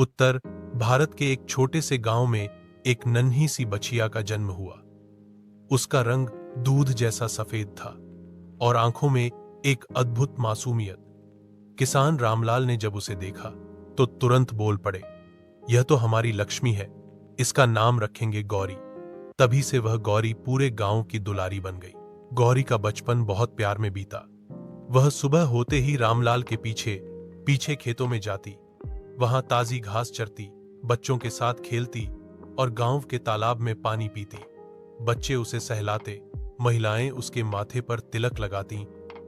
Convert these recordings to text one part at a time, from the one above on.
उत्तर भारत के एक छोटे से गांव में एक नन्ही सी बछिया का जन्म हुआ। उसका रंग दूध जैसा सफेद था और आंखों में एक अद्भुत मासूमियत। किसान रामलाल ने जब उसे देखा तो तुरंत बोल पड़े, यह तो हमारी लक्ष्मी है, इसका नाम रखेंगे गौरी। तभी से वह गौरी पूरे गांव की दुलारी बन गई। गौरी का बचपन बहुत प्यार में बीता। वह सुबह होते ही रामलाल के पीछे पीछे खेतों में जाती, वहां ताजी घास चरती, बच्चों के साथ खेलती और गांव के तालाब में पानी पीती। बच्चे उसे सहलाते, महिलाएं उसके माथे पर तिलक लगाती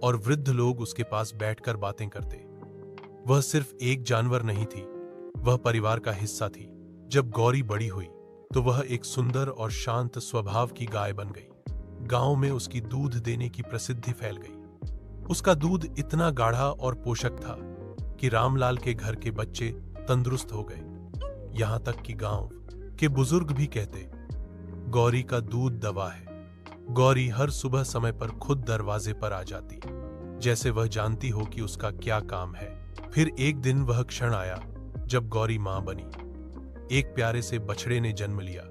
और वृद्ध लोग उसके पास बैठकर बातें करते। वह सिर्फ एक जानवर नहीं थी, वह परिवार का हिस्सा थी। जब गौरी बड़ी हुई तो वह एक सुंदर और शांत स्वभाव की गाय बन गई। गांव में उसकी दूध देने की प्रसिद्धि फैल गई। उसका दूध इतना गाढ़ा और पोषक था कि रामलाल के घर के बच्चे तंदुरुस्त हो गए। यहां तक कि गांव के बुजुर्ग भी कहते, गौरी का दूध दवा है। गौरी हर सुबह समय पर खुद दरवाजे पर आ जाती, जैसे वह जानती हो कि उसका क्या काम है। फिर एक दिन वह क्षण आया जब गौरी मां बनी। एक प्यारे से बछड़े ने जन्म लिया।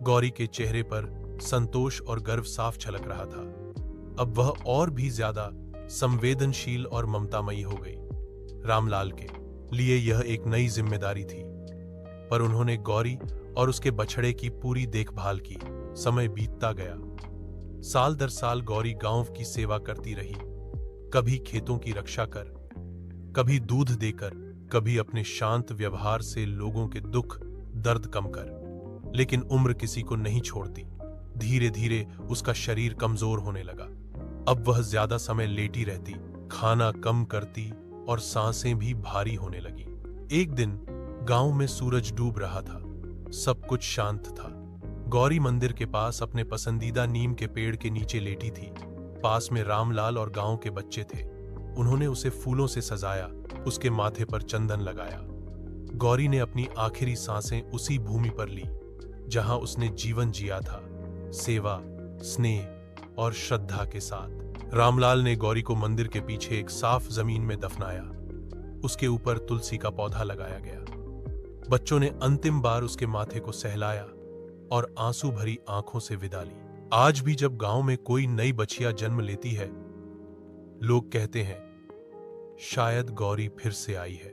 गौरी के चेहरे पर संतोष और गर्व साफ झलक रहा था। अब वह और भी ज्यादा संवेदनशील और ममतामयी हो गई। रामलाल के लिए यह एक नई जिम्मेदारी थी, पर उन्होंने गौरी और उसके बछड़े की पूरी देखभाल की। समय बीतता गया। साल दर साल गौरी गांव की सेवा करती रही, कभी खेतों की रक्षा कर, कभी दूध देकर, कभी अपने शांत व्यवहार से लोगों के दुख दर्द कम कर। लेकिन उम्र किसी को नहीं छोड़ती। धीरे धीरे उसका शरीर कमजोर होने लगा। अब वह ज्यादा समय लेटी रहती, खाना कम करती और सांसें भी भारी होने लगी। एक दिन गांव में सूरज डूब रहा था, सब कुछ शांत था। गौरी मंदिर के पास अपने पसंदीदा नीम के पेड़ के नीचे लेटी थी। पास में रामलाल और गांव के बच्चे थे। उन्होंने उसे फूलों से सजाया, उसके माथे पर चंदन लगाया। गौरी ने अपनी आखिरी सांसें उसी भूमि पर ली जहां उसने जीवन जिया था, सेवा, स्नेह और श्रद्धा के साथ। रामलाल ने गौरी को मंदिर के पीछे एक साफ जमीन में दफनाया। उसके ऊपर तुलसी का पौधा लगाया गया। बच्चों ने अंतिम बार उसके माथे को सहलाया और आंसू भरी आंखों से विदा ली। आज भी जब गांव में कोई नई बछिया जन्म लेती है, लोग कहते हैं, शायद गौरी फिर से आई है।